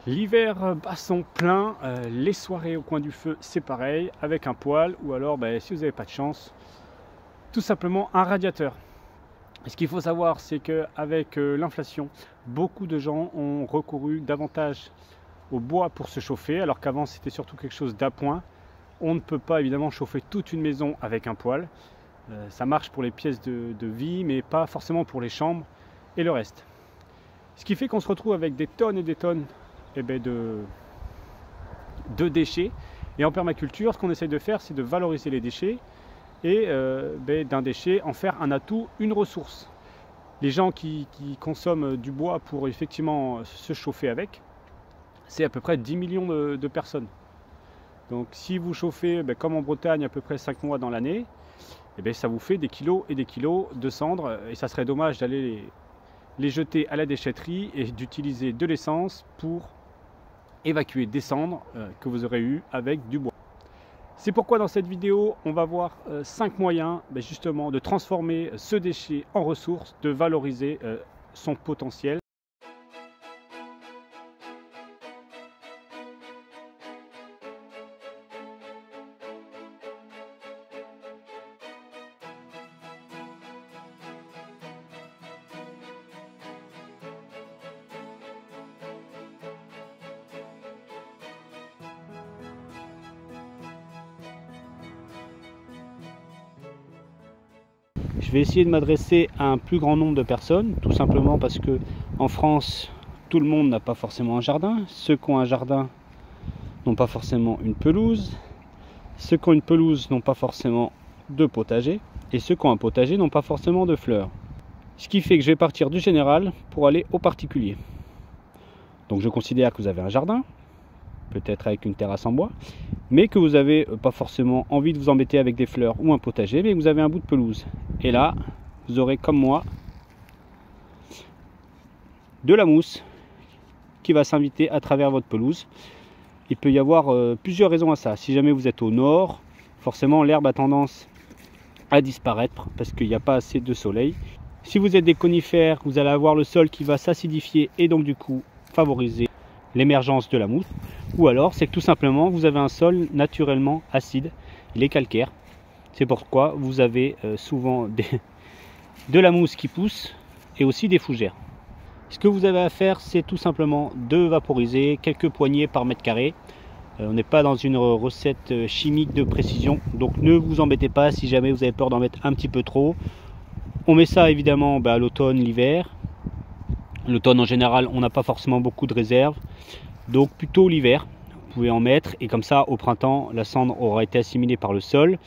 L'hiver bat son plein, les soirées au coin du feu c'est pareil, avec un poêle ou alors si vous n'avez pas de chance, tout simplement un radiateur. Et ce qu'il faut savoir, c'est qu'avec l'inflation, beaucoup de gens ont recouru davantage au bois pour se chauffer, alors qu'avant c'était surtout quelque chose d'appoint. On ne peut pas évidemment chauffer toute une maison avec un poêle. Ça marche pour les pièces de vie, mais pas forcément pour les chambres et le reste. Ce qui fait qu'on se retrouve avec des tonnes et des tonnes de déchets. Et en permaculture, ce qu'on essaye de faire, c'est de valoriser les déchets et d'un déchet en faire un atout, une ressource. Les gens qui consomment du bois pour effectivement se chauffer avec, c'est à peu près 10 millions de personnes. Donc si vous chauffez comme en Bretagne à peu près 5 mois dans l'année, ça vous fait des kilos et des kilos de cendres et ça serait dommage d'aller les jeter à la déchetterie et d'utiliser de l'essence pour évacuer des cendres que vous aurez eues avec du bois. C'est pourquoi dans cette vidéo, on va voir 5 moyens justement de transformer ce déchet en ressource, de valoriser son potentiel. Je vais essayer de m'adresser à un plus grand nombre de personnes, tout simplement parce que en France, tout le monde n'a pas forcément un jardin. Ceux qui ont un jardin n'ont pas forcément une pelouse. Ceux qui ont une pelouse n'ont pas forcément de potager. Et ceux qui ont un potager n'ont pas forcément de fleurs. Ce qui fait que je vais partir du général pour aller au particulier. Donc je considère que vous avez un jardin, peut-être avec une terrasse en bois, mais que vous n'avez pas forcément envie de vous embêter avec des fleurs ou un potager, mais que vous avez un bout de pelouse. Et là, vous aurez comme moi de la mousse qui va s'inviter à travers votre pelouse. Il peut y avoir plusieurs raisons à ça. Si jamais vous êtes au nord, forcément l'herbe a tendance à disparaître parce qu'il n'y a pas assez de soleil. Si vous êtes des conifères, vous allez avoir le sol qui va s'acidifier et donc du coup favoriser l'émergence de la mousse. Ou alors c'est que tout simplement vous avez un sol naturellement acide, il est calcaire. C'est pourquoi vous avez souvent de la mousse qui pousse et aussi des fougères. Ce que vous avez à faire, c'est tout simplement de vaporiser quelques poignées par mètre carré. On n'est pas dans une recette chimique de précision, donc ne vous embêtez pas si jamais vous avez peur d'en mettre un petit peu trop. On met ça évidemment à l'automne, l'hiver. L'automne en général, on n'a pas forcément beaucoup de réserves, donc plutôt l'hiver. Vous pouvez en mettre et comme ça, au printemps, la cendre aura été assimilée par le sol.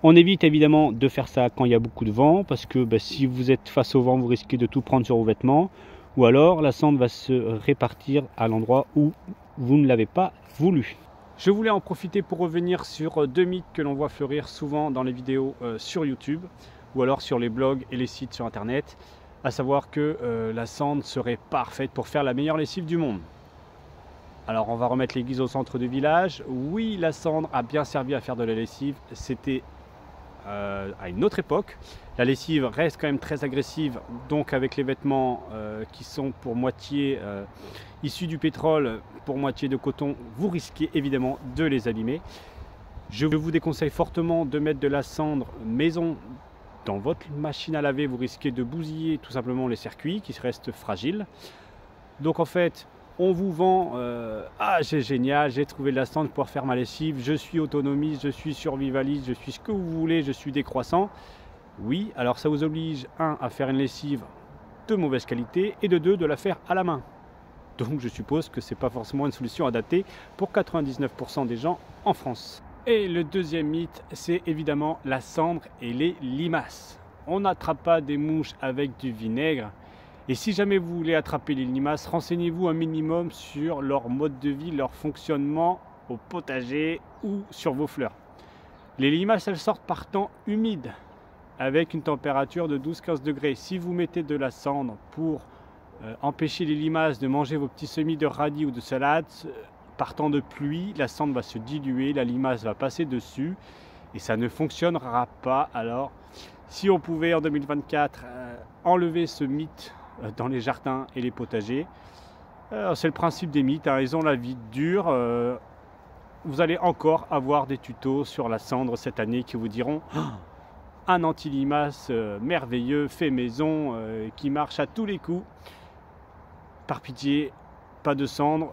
On évite évidemment de faire ça quand il y a beaucoup de vent, parce que si vous êtes face au vent, vous risquez de tout prendre sur vos vêtements, ou alors la cendre va se répartir à l'endroit où vous ne l'avez pas voulu. Je voulais en profiter pour revenir sur deux mythes que l'on voit fleurir souvent dans les vidéos sur YouTube, ou alors sur les blogs et les sites sur internet, à savoir que la cendre serait parfaite pour faire la meilleure lessive du monde. Alors on va remettre l'église au centre du village. Oui, la cendre a bien servi à faire de la lessive, c'était à une autre époque. La lessive reste quand même très agressive, donc avec les vêtements qui sont pour moitié issus du pétrole, pour moitié de coton, vous risquez évidemment de les abîmer. Je vous déconseille fortement de mettre de la cendre maison dans votre machine à laver, vous risquez de bousiller tout simplement les circuits qui restent fragiles. Donc en fait, on vous vend ah c'est génial, j'ai trouvé de la cendre pour faire ma lessive, je suis autonomiste, je suis survivaliste, je suis ce que vous voulez, je suis décroissant. Oui, alors ça vous oblige, un, à faire une lessive de mauvaise qualité et de deux, de la faire à la main. Donc je suppose que ce n'est pas forcément une solution adaptée pour 99% des gens en France. Et le deuxième mythe, c'est évidemment la cendre et les limaces. On n'attrape pas des mouches avec du vinaigre. Et si jamais vous voulez attraper les limaces, renseignez-vous un minimum sur leur mode de vie, leur fonctionnement au potager ou sur vos fleurs. Les limaces, elles sortent par temps humide, avec une température de 12-15 degrés. Si vous mettez de la cendre pour empêcher les limaces de manger vos petits semis de radis ou de salade, par temps de pluie, la cendre va se diluer, la limace va passer dessus et ça ne fonctionnera pas. Alors, si on pouvait en 2024 enlever ce mythe dans les jardins et les potagers, C'est le principe des mythes, hein. Ils ont la vie dure. Vous allez encore avoir des tutos sur la cendre cette année qui vous diront un anti-limace merveilleux, fait maison, qui marche à tous les coups. Par pitié, pas de cendre,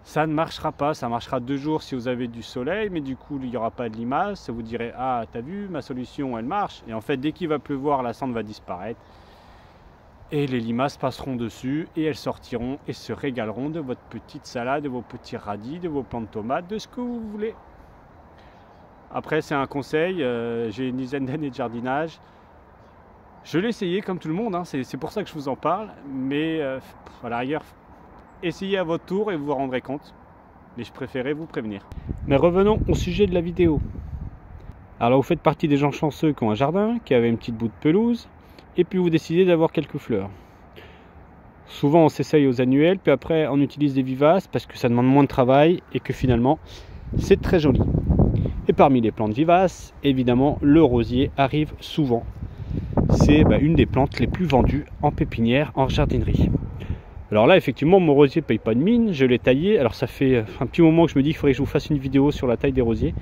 ça ne marchera pas. Ça marchera 2 jours si vous avez du soleil, mais du coup il n'y aura pas de limace. Vous direz ah, t'as vu, ma solution elle marche. Et en fait, dès qu'il va pleuvoir, la cendre va disparaître et les limaces passeront dessus et elles sortiront et se régaleront de votre petite salade, de vos petits radis, de vos plants de tomates, de ce que vous voulez. Après, c'est un conseil, j'ai une dizaine d'années de jardinage. Je l'ai essayé comme tout le monde, hein, c'est pour ça que je vous en parle, mais à la rigueur, essayez à votre tour et vous vous rendrez compte. Mais je préférais vous prévenir. Mais revenons au sujet de la vidéo. Alors vous faites partie des gens chanceux qui ont un jardin, qui avaient une petite bout de pelouse, et puis vous décidez d'avoir quelques fleurs. Souvent on s'essaye aux annuelles, puis après on utilise des vivaces parce que ça demande moins de travail et que finalement c'est très joli. Et parmi les plantes vivaces, évidemment le rosier arrive souvent. C'est une des plantes les plus vendues en pépinière, en jardinerie. Alors là effectivement mon rosier paye pas de mine, je l'ai taillé. Alors ça fait un petit moment que je me dis qu'il faudrait que je vous fasse une vidéo sur la taille des rosiers.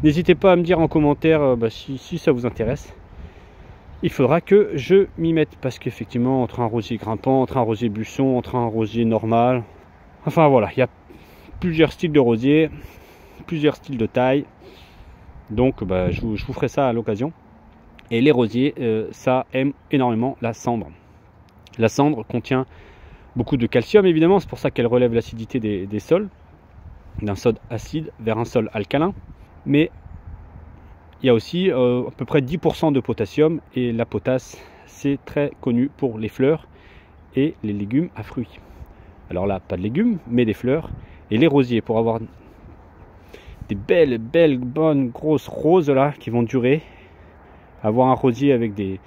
N'hésitez pas à me dire en commentaire si ça vous intéresse. Il faudra que je m'y mette parce qu'effectivement entre un rosier grimpant, entre un rosier buisson, entre un rosier normal, enfin voilà, il y a plusieurs styles de rosiers, plusieurs styles de taille. Donc je vous ferai ça à l'occasion. Et les rosiers, ça aime énormément la cendre. La cendre contient beaucoup de calcium évidemment, c'est pour ça qu'elle relève l'acidité des sols, d'un sol acide vers un sol alcalin. Mais il y a aussi à peu près 10% de potassium, et la potasse c'est très connu pour les fleurs et les légumes à fruits. Alors là, pas de légumes, mais des fleurs. Et les rosiers, pour avoir des belles, bonnes, grosses roses là qui vont durer, avoir un rosier avec des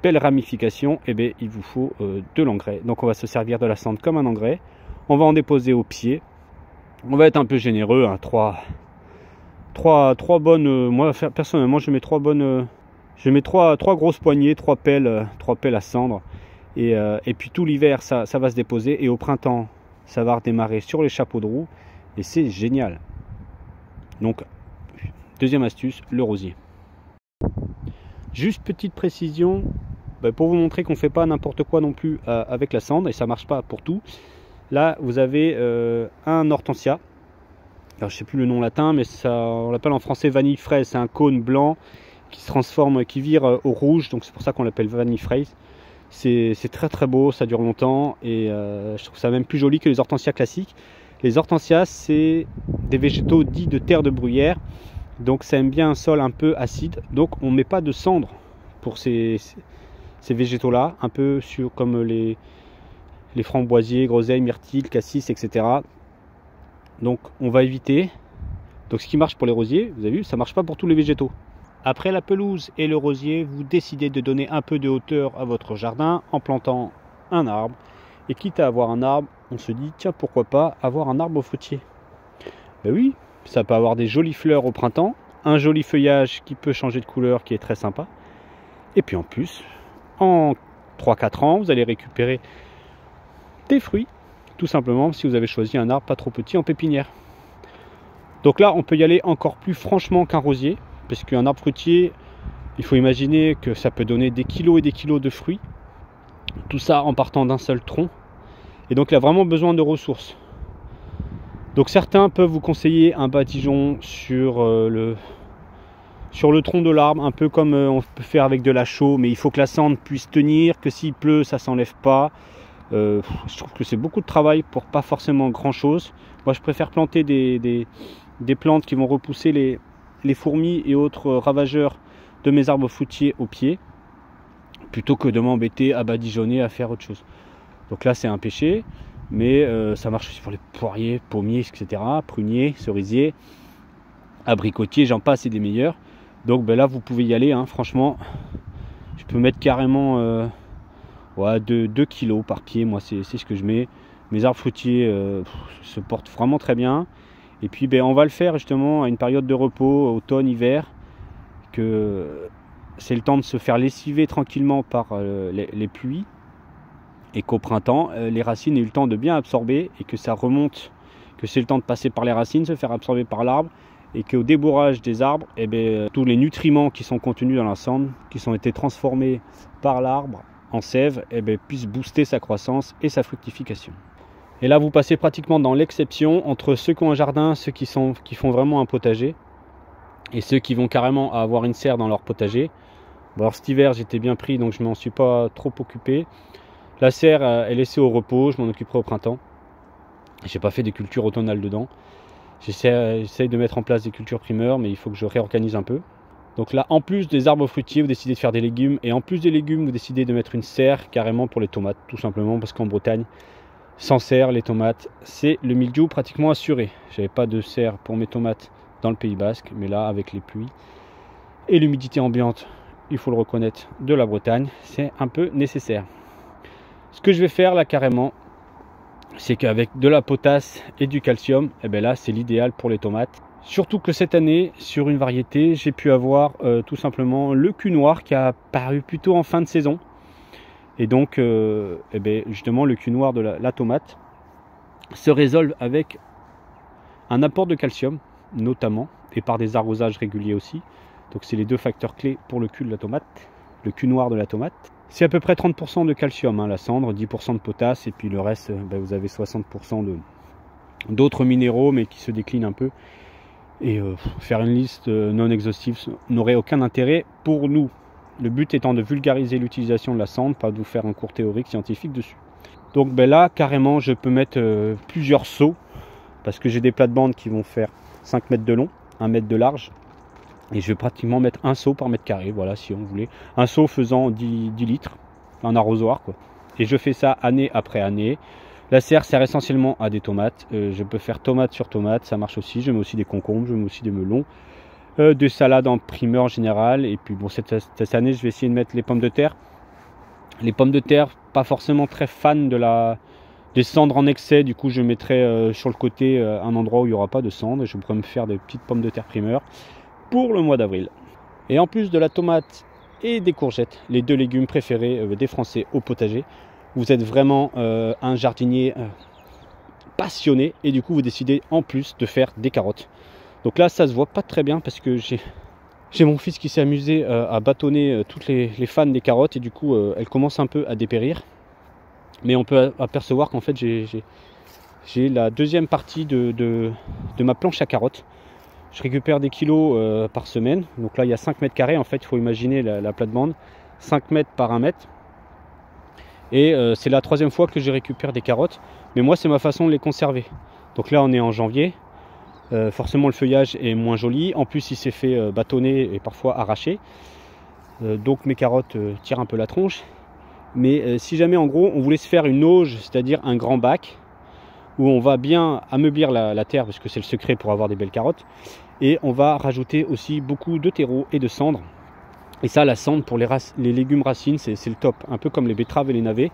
belles ramifications, il vous faut de l'engrais. Donc on va se servir de la cendre comme un engrais. On va en déposer au pied. On va être un peu généreux, hein, 3 bonnes, moi personnellement je mets 3 bonnes, je mets 3 grosses poignées, 3 pelles à cendre, et puis tout l'hiver ça va se déposer, et au printemps ça va redémarrer sur les chapeaux de roue et c'est génial. Donc deuxième astuce, le rosier. Juste petite précision pour vous montrer qu'on ne fait pas n'importe quoi non plus avec la cendre, et ça marche pas pour tout. Là vous avez un hortensia. Alors, je ne sais plus le nom latin, mais ça, on l'appelle en français vanille fraise. C'est un cône blanc qui se transforme, qui vire au rouge, donc c'est pour ça qu'on l'appelle vanille fraise. C'est très beau, ça dure longtemps, et je trouve ça même plus joli que les hortensias classiques. Les hortensias, c'est des végétaux dits de terre de bruyère, donc ça aime bien un sol un peu acide, donc on ne met pas de cendre pour ces végétaux là, un peu comme les framboisiers, groseilles, myrtilles, cassis, etc. Donc on va éviter. Donc ce qui marche pour les rosiers, vous avez vu, ça marche pas pour tous les végétaux. Après la pelouse et le rosier, vous décidez de donner un peu de hauteur à votre jardin en plantant un arbre. Et quitte à avoir un arbre, on se dit tiens, pourquoi pas avoir un arbre fruitier. Ben oui, ça peut avoir des jolies fleurs au printemps, un joli feuillage qui peut changer de couleur, qui est très sympa. Et puis en plus, en 3-4 ans, vous allez récupérer des fruits. Tout simplement si vous avez choisi un arbre pas trop petit en pépinière. Donc là on peut y aller encore plus franchement qu'un rosier, parce qu'un arbre fruitier, il faut imaginer que ça peut donner des kilos et des kilos de fruits, tout ça en partant d'un seul tronc, et donc il a vraiment besoin de ressources. Donc certains peuvent vous conseiller un badigeon sur le tronc de l'arbre, un peu comme on peut faire avec de la chaux, mais il faut que la cendre puisse tenir, que s'il pleut ça s'enlève pas. Je trouve que c'est beaucoup de travail pour pas forcément grand chose. Moi je préfère planter des plantes qui vont repousser les fourmis et autres ravageurs de mes arbres fruitiers au pied, plutôt que de m'embêter à badigeonner, à faire autre chose. Donc là c'est un péché, mais ça marche aussi pour les poiriers, pommiers, etc., pruniers, cerisiers, abricotiers, j'en passe et des meilleurs. Donc là vous pouvez y aller, hein. Franchement je peux mettre carrément 2 kg par pied, moi c'est ce que je mets. Mes arbres fruitiers se portent vraiment très bien. Et puis on va le faire justement à une période de repos, automne, hiver, que c'est le temps de se faire lessiver tranquillement par les pluies. et qu'au printemps, les racines aient eu le temps de bien absorber et que ça remonte, que c'est le temps de passer par les racines, se faire absorber par l'arbre et qu'au débourrage des arbres, eh bien, tous les nutriments qui sont contenus dans la cendre, qui sont été transformés par l'arbre en sève, eh bien, puissent booster sa croissance et sa fructification. Et là, vous passez pratiquement dans l'exception entre ceux qui ont un jardin, ceux qui font vraiment un potager, et ceux qui vont carrément avoir une serre dans leur potager. Bon, alors cet hiver, j'étais bien pris, donc je ne m'en suis pas trop occupé. La serre est laissée au repos, je m'en occuperai au printemps. J'ai pas fait des cultures automnales dedans. J'essaye de mettre en place des cultures primeurs, mais il faut que je réorganise un peu. Donc là, en plus des arbres fruitiers, vous décidez de faire des légumes. Et en plus des légumes, vous décidez de mettre une serre carrément pour les tomates, tout simplement, parce qu'en Bretagne, sans serre, les tomates, c'est le mildiou pratiquement assuré. J'avais pas de serre pour mes tomates dans le Pays Basque, mais là, avec les pluies et l'humidité ambiante, il faut le reconnaître, de la Bretagne, c'est un peu nécessaire. Ce que je vais faire là carrément, c'est qu'avec de la potasse et du calcium, et bien là c'est l'idéal pour les tomates. Surtout que cette année, sur une variété, j'ai pu avoir tout simplement le cul noir qui a paru plutôt en fin de saison. Et donc, eh bien, justement, le cul noir de la tomate se résolve avec un apport de calcium, notamment, et par des arrosages réguliers aussi. Donc c'est les deux facteurs clés pour le cul de la tomate, le cul noir de la tomate. C'est à peu près 30% de calcium, hein, la cendre, 10% de potasse, et puis le reste, ben, vous avez 60% d'autres minéraux, mais qui se déclinent un peu. Et faire une liste non exhaustive n'aurait aucun intérêt pour nous. Le but étant de vulgariser l'utilisation de la cendre, pas de vous faire un cours théorique scientifique dessus. Donc ben là, carrément, je peux mettre plusieurs seaux, parce que j'ai des plates-bandes qui vont faire 5 mètres de long, 1 mètre de large. Et je vais pratiquement mettre un seau par mètre carré, voilà, si on voulait. Un seau faisant 10 litres, un arrosoir, quoi. Et je fais ça année après année. La serre sert essentiellement à des tomates. Je peux faire tomate sur tomate, ça marche aussi. Je mets aussi des concombres, je mets aussi des melons. Des salades en primeur en général. Et puis bon, cette année, je vais essayer de mettre les pommes de terre. Les pommes de terre, pas forcément très fan des cendres en excès. Du coup, je mettrai sur le côté un endroit où il n'y aura pas de cendres. Je pourrais me faire des petites pommes de terre primeur pour le mois d'avril. Et en plus de la tomate et des courgettes, les deux légumes préférés des Français au potager, vous êtes vraiment un jardinier passionné et du coup vous décidez en plus de faire des carottes. Donc là ça se voit pas très bien parce que j'ai mon fils qui s'est amusé à bâtonner toutes les fans des carottes et du coup elles commencent un peu à dépérir. Mais on peut apercevoir qu'en fait j'ai la deuxième partie de ma planche à carottes. Je récupère des kilos par semaine. Donc là, il y a 5 mètres carrés. En fait, il faut imaginer la plate-bande. 5 mètres par 1 mètre. Et c'est la troisième fois que je récupère des carottes. Mais moi, c'est ma façon de les conserver. Donc là, on est en janvier. Forcément, le feuillage est moins joli. En plus, il s'est fait bâtonner et parfois arracher. Donc mes carottes tirent un peu la tronche. Mais si jamais, en gros, on voulait se faire une auge, c'est-à-dire un grand bac, où on va bien ameublir la terre, parce que c'est le secret pour avoir des belles carottes. Et on va rajouter aussi beaucoup de terreau et de cendre. Et ça, la cendre pour les légumes racines, c'est le top. Un peu comme les betteraves et les navets.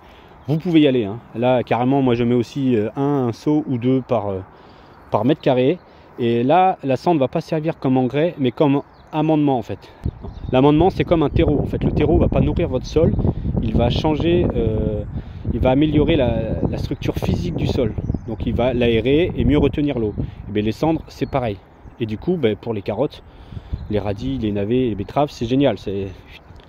Vous pouvez y aller. Hein. Là, carrément, moi je mets aussi un seau ou deux par mètre carré. Et là, la cendre ne va pas servir comme engrais, mais comme amendement en fait. L'amendement, c'est comme un terreau. En fait, le terreau ne va pas nourrir votre sol. Il va changer, il va améliorer la structure physique du sol. Donc il va l'aérer et mieux retenir l'eau. Et bien, les cendres, c'est pareil. Et du coup, ben, pour les carottes, les radis, les navets, les betteraves, c'est génial.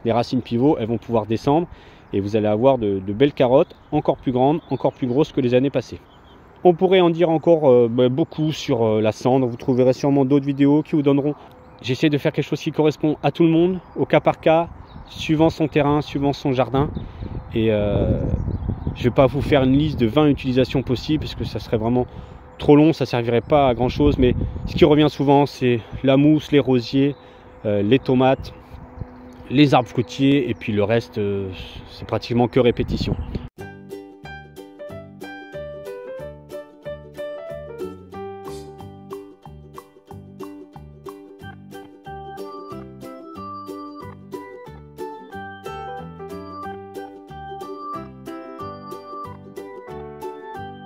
Les racines pivots, elles vont pouvoir descendre et vous allez avoir de belles carottes, encore plus grandes, encore plus grosses que les années passées. On pourrait en dire encore beaucoup sur la cendre. Vous trouverez sûrement d'autres vidéos qui vous donneront. J'essaie de faire quelque chose qui correspond à tout le monde, au cas par cas, suivant son terrain, suivant son jardin. Et je ne vais pas vous faire une liste de 20 utilisations possibles parce que ça serait vraiment trop long, ça ne servirait pas à grand chose. Mais ce qui revient souvent, c'est la mousse, les rosiers, les tomates, les arbres fruitiers et puis le reste, c'est pratiquement que répétition.